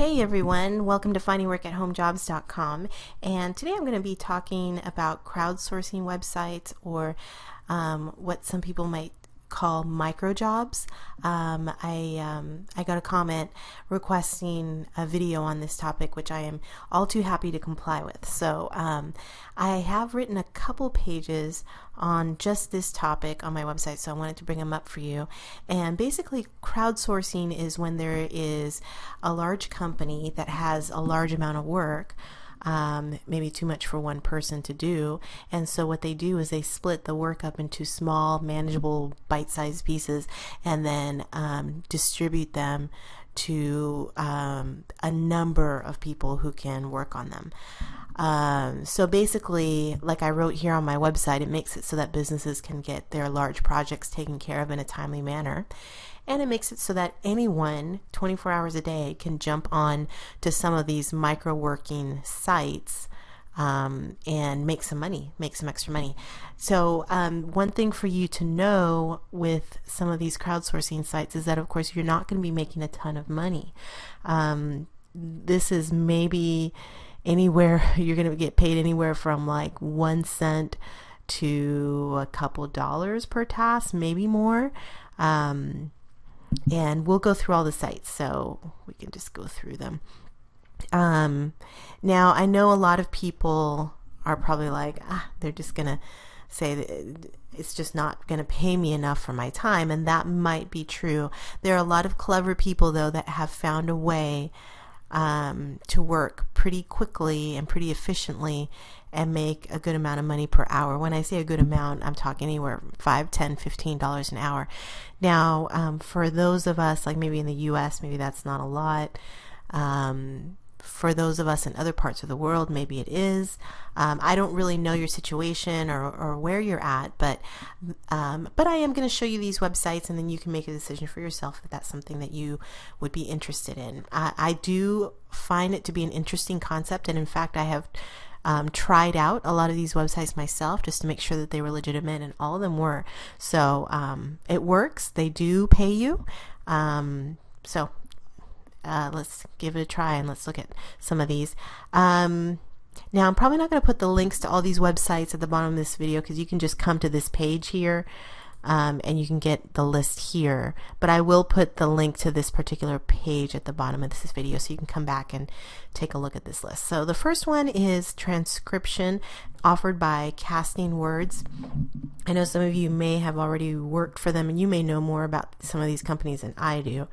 Hey everyone, welcome to findingworkathomejobs.com, and today I'm going to be talking about crowdsourcing websites, or what some people might call microjobs. I got a comment requesting a video on this topic, which I am all too happy to comply with. So I have written a couple pages on just this topic on my website, so I wanted to bring them up for you. And basically, crowdsourcing is when there is a large company that has a large amount of work, maybe too much for one person to do, and so what they do is they split the work up into small, manageable, bite-sized pieces, and then distribute them to a number of people who can work on them. So basically, like I wrote here on my website, it makes it so that businesses can get their large projects taken care of in a timely manner. And it makes it so that anyone 24 hours a day can jump on to some of these micro working sites and make some money, make some extra money. So one thing for you to know with some of these crowdsourcing sites is that, of course, you're not going to be making a ton of money. This is maybe anywhere, you're going to get paid anywhere from like 1 cent to a couple dollars per task, maybe more. And we'll go through all the sites, so we can just go through them. Now, I know a lot of people are probably like, they're just going to say that it's just not going to pay me enough for my time, and that might be true. There are a lot of clever people, though, that have found a way to work pretty quickly and pretty efficiently and make a good amount of money per hour. When I say a good amount, I'm talking anywhere from $5, $10, $15 an hour. Now, for those of us, like maybe in the US, maybe that's not a lot. For those of us in other parts of the world, maybe it is. I don't really know your situation or where you're at, but I am going to show you these websites, and then you can make a decision for yourself if that's something that you would be interested in. I do find it to be an interesting concept, and in fact, I have tried out a lot of these websites myself just to make sure that they were legitimate, and all of them were. So it works. They do pay you. Let's give it a try and let's look at some of these. Now, I'm probably not going to put the links to all these websites at the bottom of this video, because you can just come to this page here and you can get the list here. But I will put the link to this particular page at the bottom of this video, so you can come back and take a look at this list. So the first one is Transcription, offered by Castingwords. I know some of you may have already worked for them, and you may know more about some of these companies than I do.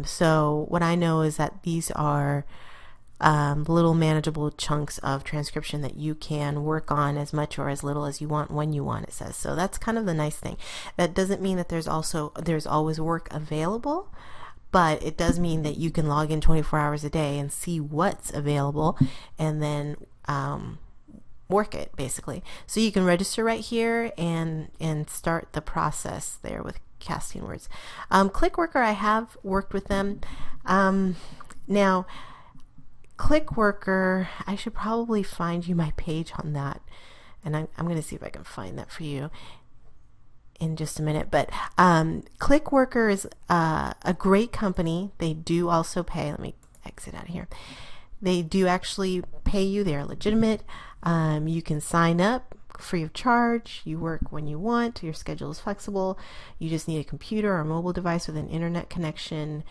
So what I know is that these are little manageable chunks of transcription that you can work on as much or as little as you want when you want, it says. So that's kind of the nice thing. That doesn't mean that there's always work available, but it does mean that you can log in 24 hours a day and see what's available, and then work it, basically. So you can register right here and start the process there with Castingwords. Clickworker, I have worked with them. Now, Clickworker, I should probably find you my page on that, and I'm going to see if I can find that for you in just a minute. But Clickworker is a great company. They do also pay. Let me exit out of here. They do actually pay you. They're legitimate. You can sign up free of charge. You work when you want. Your schedule is flexible. You just need a computer or a mobile device with an internet connection.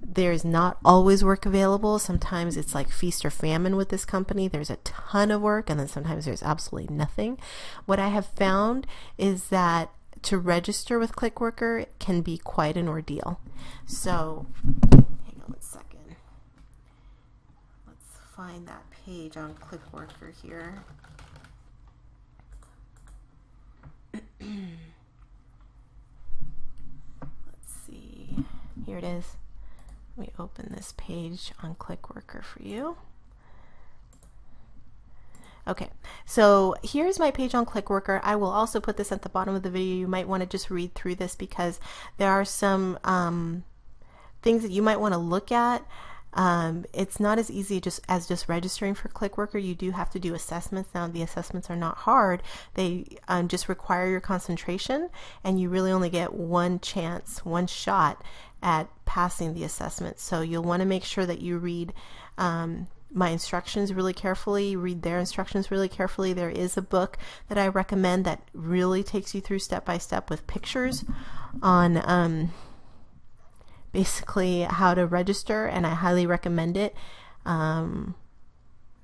There's not always work available. Sometimes it's like feast or famine with this company. There's a ton of work, and then sometimes there's absolutely nothing. What I have found is that to register with Clickworker can be quite an ordeal. So, hang on 1 second. Let's find that page on Clickworker here. Let's see. Here it is. Let me open this page on Clickworker for you. Okay, so here's my page on Clickworker. I will also put this at the bottom of the video. You might want to just read through this, because there are some things that you might want to look at. It's not as easy as just registering for Clickworker. You do have to do assessments. Now, the assessments are not hard. They just require your concentration, and you really only get one chance, one shot at passing the assessment. So you'll want to make sure that you read my instructions really carefully, read their instructions really carefully. There is a book that I recommend that really takes you through step by step with pictures on basically how to register, and I highly recommend it.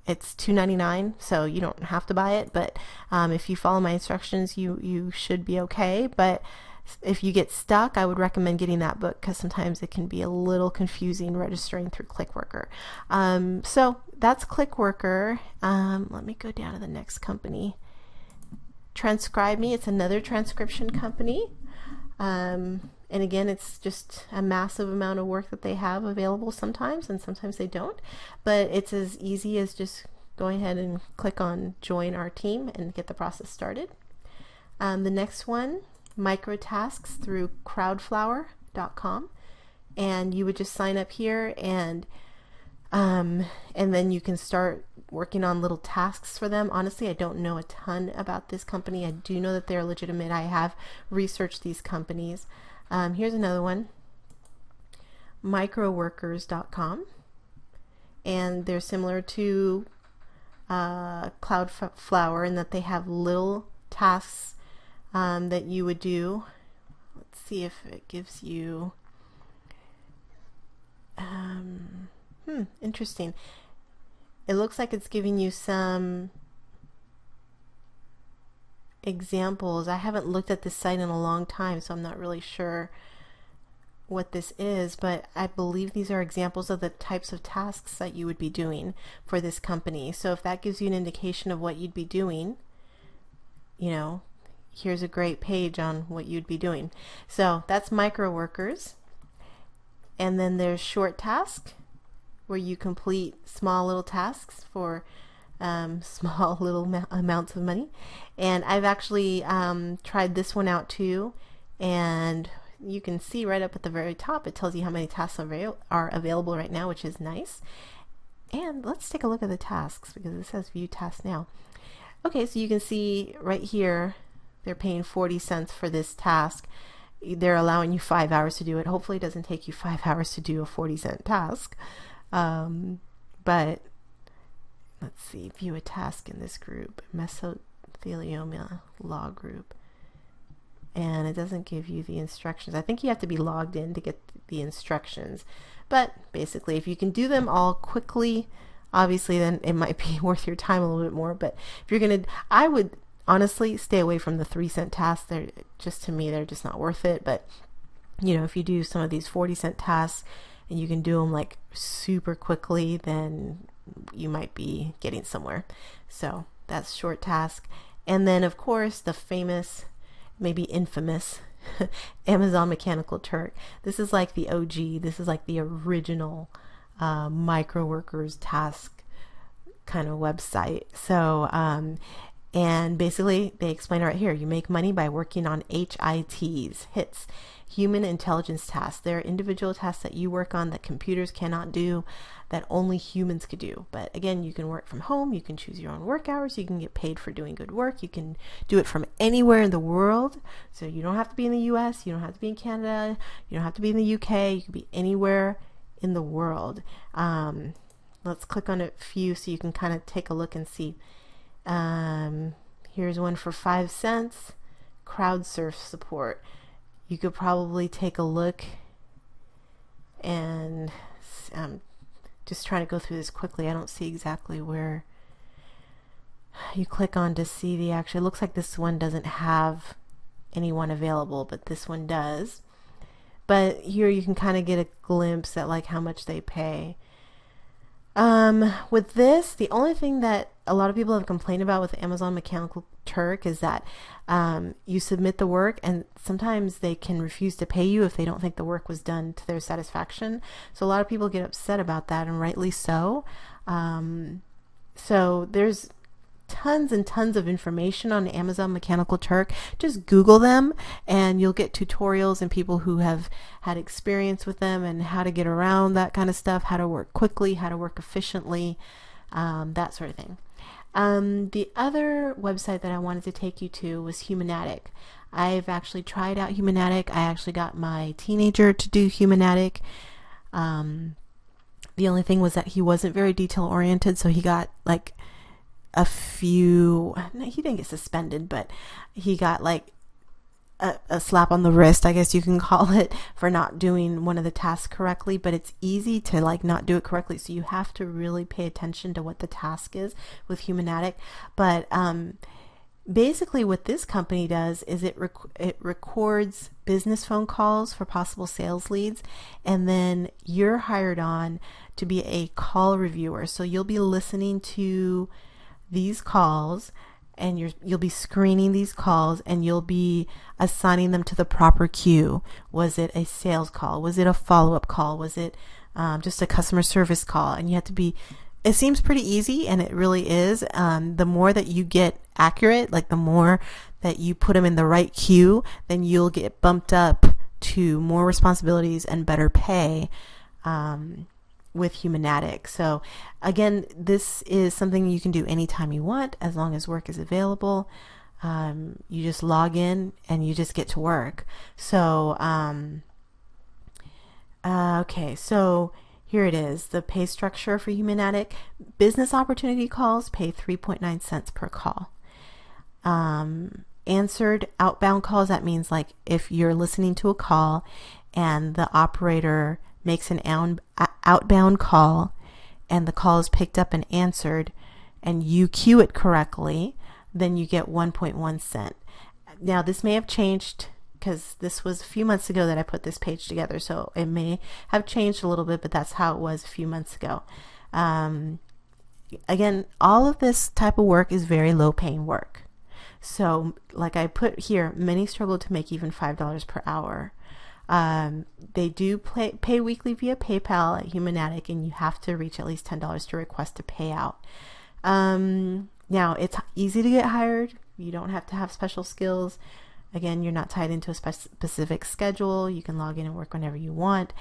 It's $2.99, so you don't have to buy it, but if you follow my instructions, you should be okay. But if you get stuck, I would recommend getting that book, because sometimes it can be a little confusing registering through Clickworker. So that's Clickworker. Let me go down to the next company. Transcribe Me. It's another transcription company. And again, it's just a massive amount of work that they have available sometimes, and sometimes they don't. But it's as easy as just going ahead and click on join our team and get the process started. The next one, microtasks through crowdflower.com. And you would just sign up here, and then you can start working on little tasks for them. Honestly, I don't know a ton about this company. I do know that they're legitimate. I have researched these companies. Here's another one, microworkers.com, and they're similar to Cloudflower in that they have little tasks that you would do. Let's see if it gives you interesting. It looks like it's giving you some examples. I haven't looked at this site in a long time, so I'm not really sure what this is, but I believe these are examples of the types of tasks that you would be doing for this company. So if that gives you an indication of what you'd be doing, you know, here's a great page on what you'd be doing. So that's micro workers. And then there's short task, where you complete small little tasks for small little amounts of money. And I've actually tried this one out too, and you can see right up at the very top it tells you how many tasks are available right now, which is nice. And let's take a look at the tasks, because it says view tasks now. Okay, so you can see right here they're paying 40 cents for this task. They're allowing you 5 hours to do it. Hopefully it doesn't take you 5 hours to do a 40-cent task. But let's see, view a task in this group, mesothelioma law group, and it doesn't give you the instructions. I think you have to be logged in to get the instructions, but basically if you can do them all quickly, obviously then it might be worth your time a little bit more. But if you're gonna, I would honestly stay away from the 3-cent tasks. They're just, to me, they're just not worth it. But you know, if you do some of these 40-cent tasks and you can do them like super quickly, then you might be getting somewhere. So that's short task. And then of course the famous, maybe infamous Amazon Mechanical Turk. This is like the OG. This is like the original micro workers task kind of website. So and basically they explain it right here. You make money by working on hits, human intelligence tasks. They're individual tasks that you work on that computers cannot do, that only humans could do. But again, you can work from home, you can choose your own work hours, you can get paid for doing good work, you can do it from anywhere in the world. So you don't have to be in the US, you don't have to be in Canada, you don't have to be in the UK, you can be anywhere in the world. Let's click on a few so you can kind of take a look and see. Here's one for 5 cents, crowdsurf support. You could probably take a look, and I'm just trying to go through this quickly. I don't see exactly where you click on to see the actual. It looks like this one doesn't have anyone available, but this one does. But here you can kind of get a glimpse at like how much they pay. With this, the only thing that a lot of people have complained about with Amazon Mechanical Turk is that you submit the work and sometimes they can refuse to pay you if they don't think the work was done to their satisfaction. So a lot of people get upset about that, and rightly so. So there's tons and tons of information on Amazon Mechanical Turk. Just Google them and you'll get tutorials and people who have had experience with them and how to get around that kind of stuff, how to work quickly, how to work efficiently, that sort of thing. The other website that I wanted to take you to was Humanatic. I've actually tried out Humanatic. I actually got my teenager to do Humanatic. The only thing was that he wasn't very detail oriented, so he got like a few, he didn't get suspended, but he got like a slap on the wrist, I guess you can call it, for not doing one of the tasks correctly. But it's easy to like not do it correctly, so you have to really pay attention to what the task is with Humanatic. But basically what this company does is it records business phone calls for possible sales leads, and then you're hired on to be a call reviewer. So you'll be listening to these calls, and you'll be screening these calls, and you'll be assigning them to the proper queue. Was it a sales call? Was it a follow-up call? Was it just a customer service call? And you have to be, it seems pretty easy, and it really is. The more that you get accurate, like the more that you put them in the right queue, then you'll get bumped up to more responsibilities and better pay with Humanatic. So again, this is something you can do anytime you want, as long as work is available. You just log in and you just get to work. So okay, so here it is, the pay structure for Humanatic. Business opportunity calls pay 3.9 cents per call. Answered outbound calls, that means like if you're listening to a call and the operator makes an outbound call and the call is picked up and answered and you queue it correctly, then you get 1.1 cent. Now this may have changed, because this was a few months ago that I put this page together, so it may have changed a little bit, but that's how it was a few months ago. Again, all of this type of work is very low paying work. So like I put here, many struggle to make even $5 per hour. They do pay weekly via PayPal at Humanatic, and you have to reach at least $10 to request a payout. Now it's easy to get hired. You don't have to have special skills. Again, you're not tied into a specific schedule. You can log in and work whenever you want.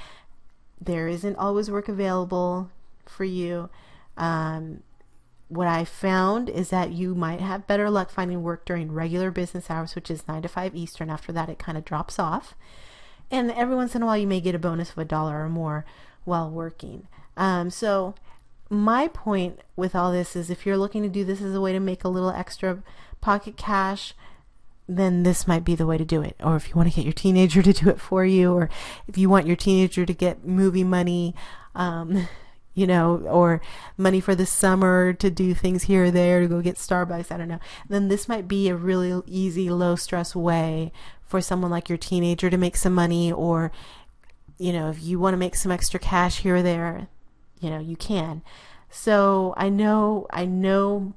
There isn't always work available for you. What I found is that you might have better luck finding work during regular business hours, which is 9 to 5 Eastern. After that, it kind of drops off. And every once in a while, you may get a bonus of $1 or more while working. So my point with all this is, if you're looking to do this as a way to make a little extra pocket cash, then this might be the way to do it. Or if you want to get your teenager to do it for you, or if you want your teenager to get movie money, you know, or money for the summer to do things here or there, to go get Starbucks, I don't know, then this might be a really easy, low stress way for someone like your teenager to make some money. Or, you know, if you want to make some extra cash here or there, you know, you can. So I know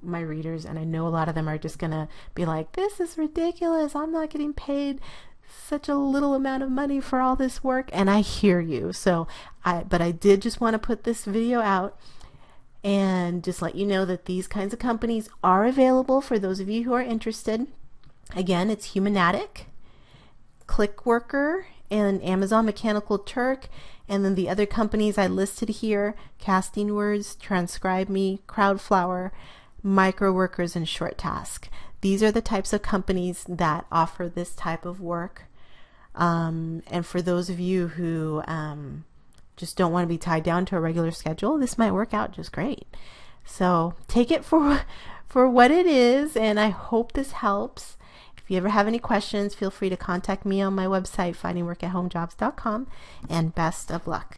my readers, and I know a lot of them are just going to be like, this is ridiculous. I'm not getting paid such a little amount of money for all this work. And I hear you. But I did just want to put this video out and just let you know that these kinds of companies are available for those of you who are interested. Again, it's Humanatic, Clickworker, and Amazon Mechanical Turk. And then the other companies I listed here: Castingwords, TranscribeMe, Crowdflower, Microworkers, and ShortTask. These are the types of companies that offer this type of work. And for those of you who just don't want to be tied down to a regular schedule, this might work out just great. So take it for what it is, and I hope this helps. If you ever have any questions, feel free to contact me on my website, findingworkathomejobs.com, and best of luck.